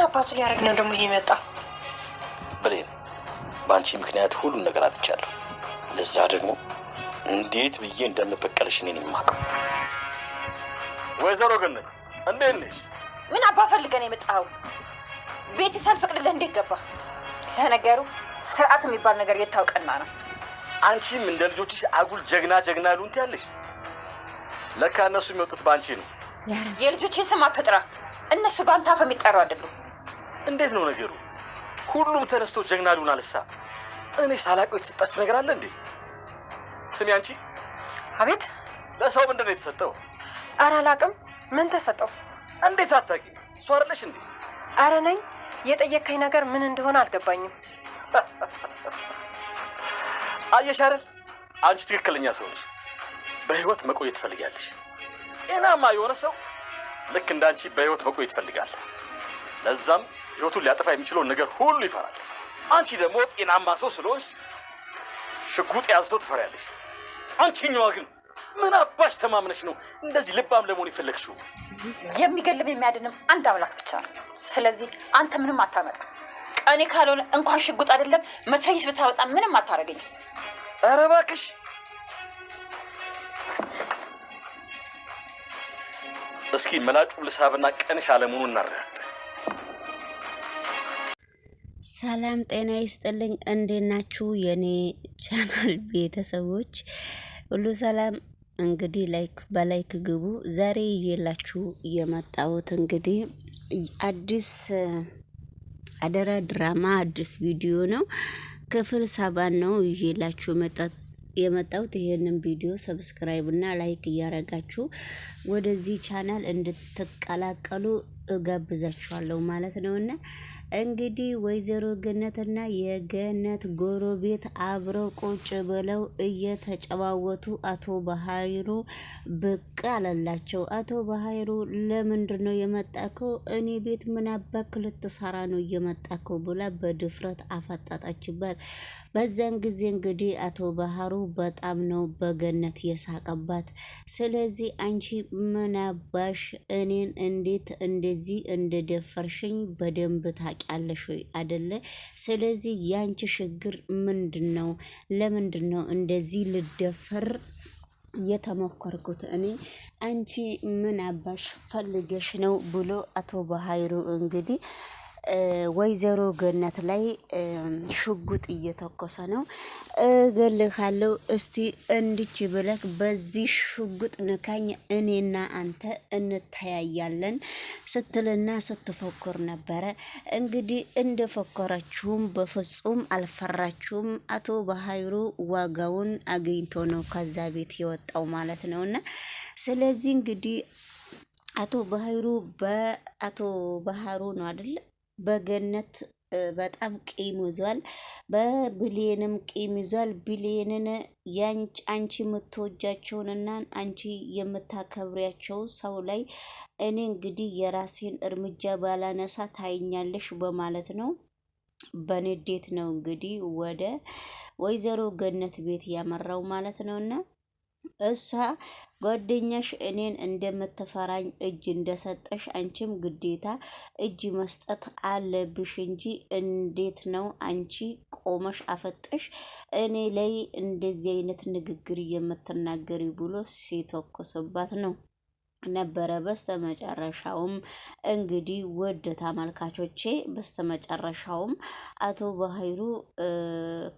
አባቱ ሊያደርግ ነው ደግሞ ይመጣ? ብሌን በአንቺ ምክንያት ሁሉን ነገር አጥቻለሁ። ለዛ ደግሞ እንዴት ብዬ እንደምበቀልሽ እኔ ነኝ የማውቀው። ወይዘሮ ገነት እንዴት ነሽ? ምን አባ ፈልገን የመጣው? ቤት ሳልፈቅድልህ እንዴት ገባ? ለነገሩ ስርዓት የሚባል ነገር የታውቀና ነው። አንቺም እንደ ልጆችሽ አጉል ጀግና ሉንት ያለሽ። ለካ እነሱ የሚወጡት ባንቺ ነው። የልጆችን ስም አትጥራ። እነሱ ባንተ አፍ የሚጠሩ አይደሉም። እንዴት ነው ነገሩ? ሁሉም ተነስቶ ጀግና ሉን አልሳ። እኔ ሳላውቀው የተሰጣችሁ ነገር አለ እንዴ? ስሚ አንቺ። አቤት። ለሰው ምንድነው የተሰጠው? ኧረ አላውቅም። ምን ተሰጠው? እንዴት አታውቂም? እሷ አይደለሽ እንዴ? ኧረ ነኝ። የጠየቀኝ ነገር ምን እንደሆነ አልገባኝም። አየሽ አይደል? አንቺ ትክክለኛ ሰው ነሽ። በህይወት መቆየት ትፈልጊያለሽ። ጤናማ የሆነ ሰው ልክ እንዳንቺ በህይወት መቆየት ይፈልጋል። ለዛም ህይወቱን ሊያጠፋ የሚችለውን ነገር ሁሉ ይፈራል። አንቺ ደግሞ ጤናማ ሰው ስለሆንሽ ሽጉጥ ያዘው ትፈሪያለሽ። አንቺኛዋ ግን ምን አባሽ ተማምነሽ ነው እንደዚህ ልባም ለመሆን የፈለግሽው? የሚገልም የሚያድንም አንድ አምላክ ብቻ ነው። ስለዚህ አንተ ምንም አታመጣ። እኔ ካልሆነ እንኳን ሽጉጥ አይደለም መትረየስ ብታወጣ ምንም አታረገኝም። ኧረ እባክሽ። እስኪ መላጩ ልሳብና ቀንሽ አለመሆኑን እናረጋግጥ። ሰላም ጤና ይስጥልኝ። እንዴት ናችሁ የኔ ቻናል ቤተሰቦች ሁሉ ሰላም? እንግዲህ በላይክ ግቡ። ዛሬ ይዤላችሁ የመጣሁት እንግዲህ አዲስ አደራ ድራማ አዲስ ቪዲዮ ነው። ክፍል 7 ነው ይዤላችሁ የመጣሁት። ይሄንን ቪዲዮ ሰብስክራይብ እና ላይክ እያረጋችሁ ወደዚህ ቻናል እንድትቀላቀሉ እጋብዛችኋለሁ ማለት ነውና እንግዲህ ወይዘሮ ገነትና የገነት ጎረቤት አብረው ቁጭ ብለው እየተጨዋወቱ አቶ በሃይሩ ብቅ አለላቸው። አቶ በሃይሩ ለምንድን ነው የመጣከው? እኔ ቤት ምን አባክ ልትሰራ ነው የመጣከው? ብላ በድፍረት አፈጣጣችበት። በዛን ጊዜ እንግዲህ አቶ ባህሩ በጣም ነው በገነት የሳቀባት። ስለዚህ አንቺ ምን አባሽ እኔን እንዴት እንደዚህ እንደደፈርሽኝ በደንብ ታውቂያለሽ ወይ አይደለ? ስለዚህ ያንቺ ችግር ምንድነው? ለምንድነው እንደዚህ ልደፈር የተሞከርኩት? እኔ አንቺ ምን አባሽ ፈልገሽ ነው ብሎ አቶ በሃይሩ እንግዲህ ወይዘሮ ገነት ላይ ሽጉጥ እየተኮሰ ነው። እገልሃለሁ እስቲ እንድች ብለክ በዚህ ሽጉጥ ንካኝ፣ እኔና አንተ እንተያያለን ስትልና ስትፎክር ነበረ። እንግዲህ እንደፎከረችውም በፍጹም አልፈራችሁም። አቶ በሃይሩ ዋጋውን አግኝቶ ነው ከዛ ቤት የወጣው ማለት ነውና ስለዚህ እንግዲህ አቶ ባህሩ ነው አይደል በገነት በጣም ቂም ይዟል። በብሌንም ቂም ይዟል። ብሌንን አንቺ የምትወጃቸውንና አንቺ የምታከብሪያቸው ሰው ላይ እኔ እንግዲህ የራሴን እርምጃ ባላነሳ ታይኛለሽ በማለት ነው። በንዴት ነው እንግዲህ ወደ ወይዘሮ ገነት ቤት ያመራው ማለት ነውና እሷ ጓደኛሽ እኔን እንደምትፈራኝ እጅ እንደሰጠሽ አንቺም ግዴታ እጅ መስጠት አለብሽ እንጂ እንዴት ነው አንቺ ቆመሽ አፈጠሽ እኔ ላይ እንደዚህ አይነት ንግግር የምትናገሪ ብሎ ሲተኮስባት ነው ነበረ። በስተመጨረሻውም እንግዲህ ወደ ተመልካቾቼ በስተመጨረሻውም አቶ በሃይሩ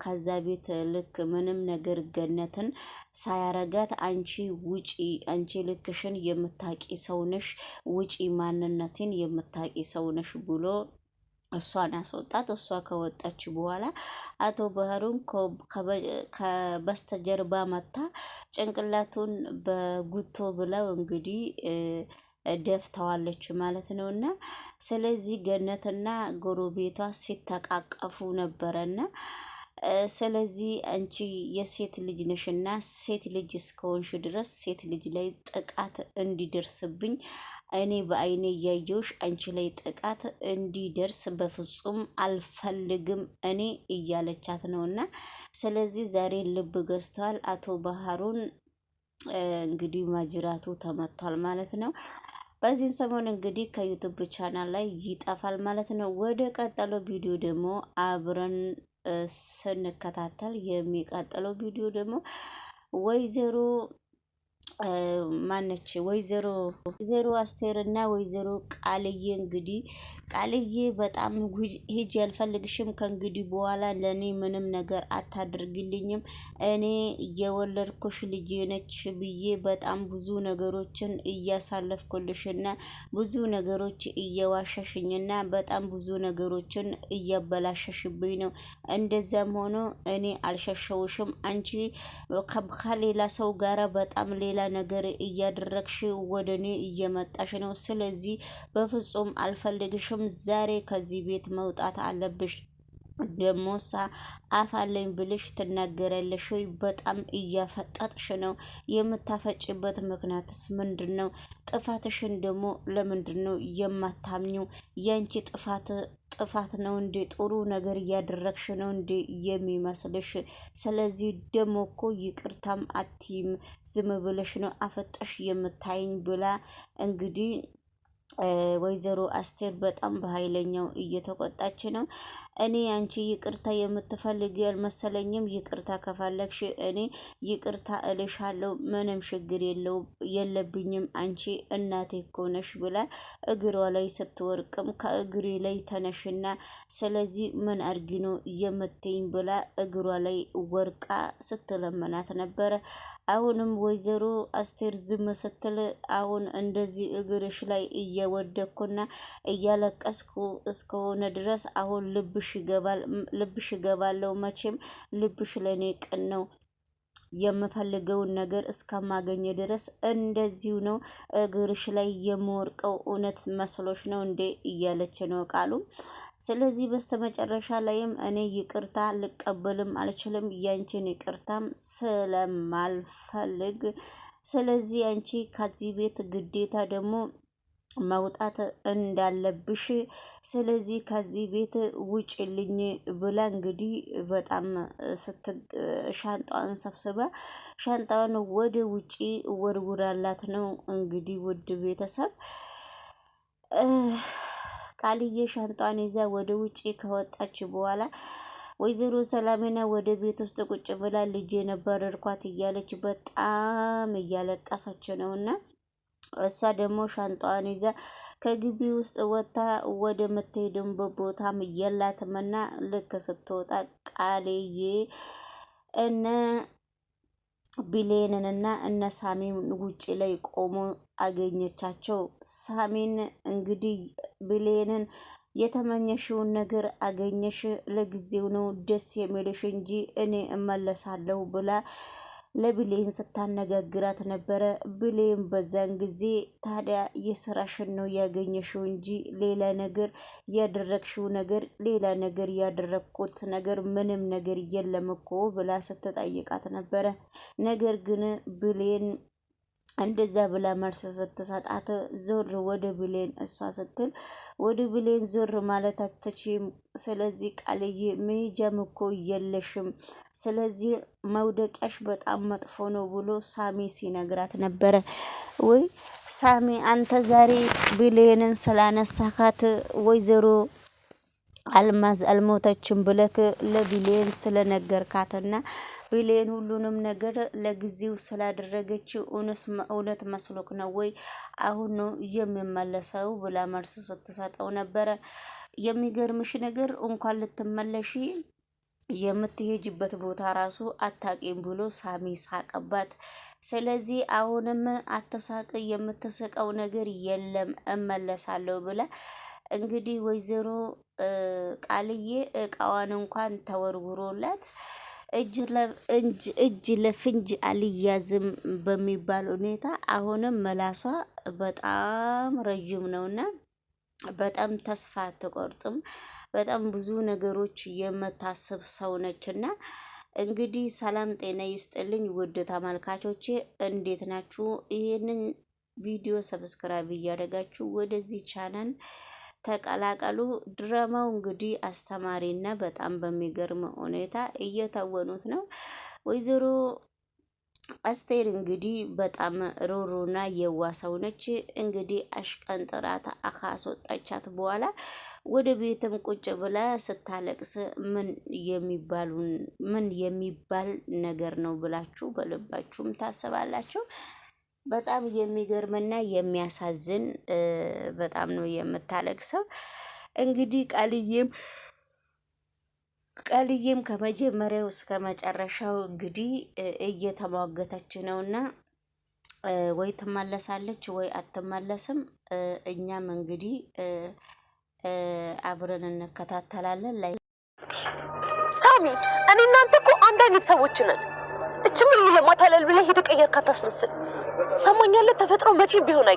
ከዛ ቤት ልክ ምንም ነገር ገነትን ሳያረጋት አንቺ ውጪ፣ አንቺ ልክሽን የምታቂ ሰውነሽ ውጪ፣ ማንነትን የምታቂ ሰውነሽ ብሎ እሷን አስወጣት። እሷ ከወጣች በኋላ አቶ ባህሩን ከበስተጀርባ መታ ጭንቅላቱን በጉቶ ብለው እንግዲህ ደፍተዋለች ማለት ነውና ስለዚህ ገነትና ጎረቤቷ ሲተቃቀፉ ነበረና ስለዚህ አንቺ የሴት ልጅ ነሽና ሴት ልጅ እስከሆንሽ ድረስ ሴት ልጅ ላይ ጥቃት እንዲደርስብኝ እኔ በአይኔ እያየሁሽ አንቺ ላይ ጥቃት እንዲደርስ በፍጹም አልፈልግም እኔ እያለቻት ነውና ስለዚህ ዛሬ ልብ ገዝቷል። አቶ ባህሩን እንግዲህ ማጅራቱ ተመቷል ማለት ነው። በዚህ ሰሞን እንግዲህ ከዩቲዩብ ቻናል ላይ ይጠፋል ማለት ነው። ወደ ቀጠለው ቪዲዮ ደግሞ አብረን ስንከታተል የሚቀጥለው ቪዲዮ ደግሞ ወይዘሮ ማነች ወይዘሮ አስቴር እና ወይዘሮ ቃልዬ እንግዲህ ቃልዬ በጣም ሂጅ ያልፈልግሽም ከእንግዲህ በኋላ ለኔ ምንም ነገር አታድርግልኝም እኔ የወለድኩሽ ልጅ ነች ብዬ በጣም ብዙ ነገሮችን እያሳለፍኩልሽና ብዙ ነገሮች እየዋሸሽኝና በጣም ብዙ ነገሮችን እያበላሸሽብኝ ነው። እንደዛም ሆኖ እኔ አልሸሸውሽም። አንቺ ከሌላ ሰው ጋራ በጣም ሌላ ነገር እያደረግሽ ወደኔ እየመጣሽ ነው። ስለዚህ በፍጹም አልፈልግሽም። ዛሬ ከዚህ ቤት መውጣት አለብሽ። ደሞሳ አፋለኝ ብልሽ ትናገራለሽ ወይ? በጣም እያፈጣጥሽ ነው። የምታፈጭበት ምክንያትስ ምንድነው? ጥፋትሽን ደግሞ ለምንድነው የማታምኚው? ያንቺ ጥፋት ነው እንዴ? ጥሩ ነገር እያደረግሽ ነው እንዴ የሚመስልሽ? ስለዚህ ደሞ እኮ ይቅርታም አትይም፣ ዝም ብለሽ ነው አፈጠሽ የምታይኝ ብላ እንግዲህ ወይዘሮ አስቴር በጣም በኃይለኛው እየተቆጣች ነው። እኔ አንቺ ይቅርታ የምትፈልግ አልመሰለኝም። ይቅርታ ከፈለግሽ እኔ ይቅርታ እልሻለሁ፣ ምንም ችግር የለብኝም። አንቺ እናቴ እኮ ነሽ ብላ እግሯ ላይ ስትወርቅም ከእግሬ ላይ ተነሽና ስለዚህ ምን አርጊ ነው የምትይኝ ብላ እግሯ ላይ ወርቃ ስትለመናት ነበረ። አሁንም ወይዘሮ አስቴር ዝም ስትል አሁን እንደዚህ እግርሽ ላይ እየወደኩና እያለቀስኩ እስከሆነ ድረስ አሁን ልብሽ ይገባለው። መቼም ልብሽ ለኔ ቅን ነው። የምፈልገውን ነገር እስከማገኘ ድረስ እንደዚሁ ነው እግርሽ ላይ የምወርቀው። እውነት መስሎሽ ነው እንዴ እያለች ነው ቃሉ። ስለዚህ በስተመጨረሻ ላይም እኔ ይቅርታ ልቀበልም አልችልም፣ ያንቺን ይቅርታም ስለማልፈልግ፣ ስለዚህ አንቺ ከዚህ ቤት ግዴታ ደግሞ መውጣት እንዳለብሽ፣ ስለዚህ ከዚህ ቤት ውጭልኝ ብላ እንግዲህ በጣም ሻንጣዋን ሰብስባ ሻንጣዋን ወደ ውጪ ወርውራላት ነው። እንግዲህ ውድ ቤተሰብ ቃልዬ ሻንጣዋን ይዛ ወደ ውጪ ከወጣች በኋላ ወይዘሮ ሰላሜና ወደ ቤት ውስጥ ቁጭ ብላ ልጄ ነበር እርኳት እያለች በጣም እያለቀሰች ነውና እሷ ደግሞ ሻንጣዋን ይዛ ከግቢ ውስጥ ወጣ ወደ ምትሄድበት ቦታም የላትምና ልክ ስትወጣ ቃልዬ እነ ቢሌንንና እነ ሳሚን ውጪ ላይ ቆሞ አገኘቻቸው። ሳሚን እንግዲህ ቢሌንን የተመኘሽውን ነገር አገኘሽ፣ ለጊዜው ነው ደስ የሚልሽ እንጂ እኔ እመለሳለሁ ብላ ለቢሌን ስታነጋግራት ነበረ። ቢሌን በዛን ጊዜ ታዲያ የስራሽን ነው ያገኘሽው እንጂ ሌላ ነገር ያደረግሽው ነገር ሌላ ነገር ያደረግኩት ነገር ምንም ነገር የለም እኮ ብላ ስትጠይቃት ነበረ። ነገር ግን ቢሌን እንደዛ ብላ መልስ ስትሰጣት ዞር ወደ ቢሌን እሷ ስትል ወደ ቢሌን ዞር ማለት አትችይም። ስለዚህ ቃልዬ መሄጃም እኮ የለሽም፣ ስለዚህ መውደቂያሽ በጣም መጥፎ ነው ብሎ ሳሚ ሲነግራት ነበረ። ወይ ሳሚ አንተ ዛሬ ቢሌንን ስላነሳካት ወይዘሮ አልማዝ አልሞተችም ብለክ ለቢሌን ስለነገርካትና ቢሌን ሁሉንም ነገር ለጊዜው ስላደረገችው እውነት መስሎክ ነው ወይ አሁን ነው የሚመለሰው ብላ መልስ ስትሰጠው ነበረ። የሚገርምሽ ነገር እንኳን ልትመለሺ የምትሄጅበት ቦታ ራሱ አታቂም ብሎ ሳሚ ሳቀባት። ስለዚህ አሁንም አትሳቅ፣ የምትስቀው ነገር የለም እመለሳለሁ ብላ እንግዲህ ወይዘሮ ቃልዬ እቃዋን እንኳን ተወርውሮላት እጅ ለፍንጅ አልያዝም በሚባል ሁኔታ አሁንም መላሷ በጣም ረጅም ነውና በጣም ተስፋ አትቆርጥም። በጣም ብዙ ነገሮች የምታስብ ሰው ነችና እንግዲህ ሰላም ጤና ይስጥልኝ ውድ ተመልካቾቼ፣ እንዴት ናችሁ? ይሄንን ቪዲዮ ሰብስክራይብ እያደረጋችሁ ወደዚህ ቻናል ተቀላቀሉ። ድራማው እንግዲህ አስተማሪና በጣም በሚገርም ሁኔታ እየተወኑት ነው። ወይዘሮ አስቴር እንግዲህ በጣም ሩሩና የዋሰው ነች። እንግዲህ አሽቀንጥራት አካስወጣቻት በኋላ ወደ ቤትም ቁጭ ብላ ስታለቅስ ምን የሚባል ነገር ነው ብላችሁ በልባችሁም ታስባላችሁ። በጣም የሚገርምና የሚያሳዝን በጣም ነው የምታለቅሰው። እንግዲህ ቃልዬም ከመጀመሪያው እስከ መጨረሻው እንግዲህ እየተሟገተች ነውና ወይ ትመለሳለች ወይ አትመለስም። እኛም እንግዲህ አብረን እንከታተላለን። ላይ ሳሚ፣ እኔ እናንተ እኮ አንድ አይነት ሰዎች ነን። እቺ ምን ለማታለል ብለህ ሄደ ቀየርካት አስመስል። ሰማኛለህ፣ ተፈጥሮ መቼም ቢሆን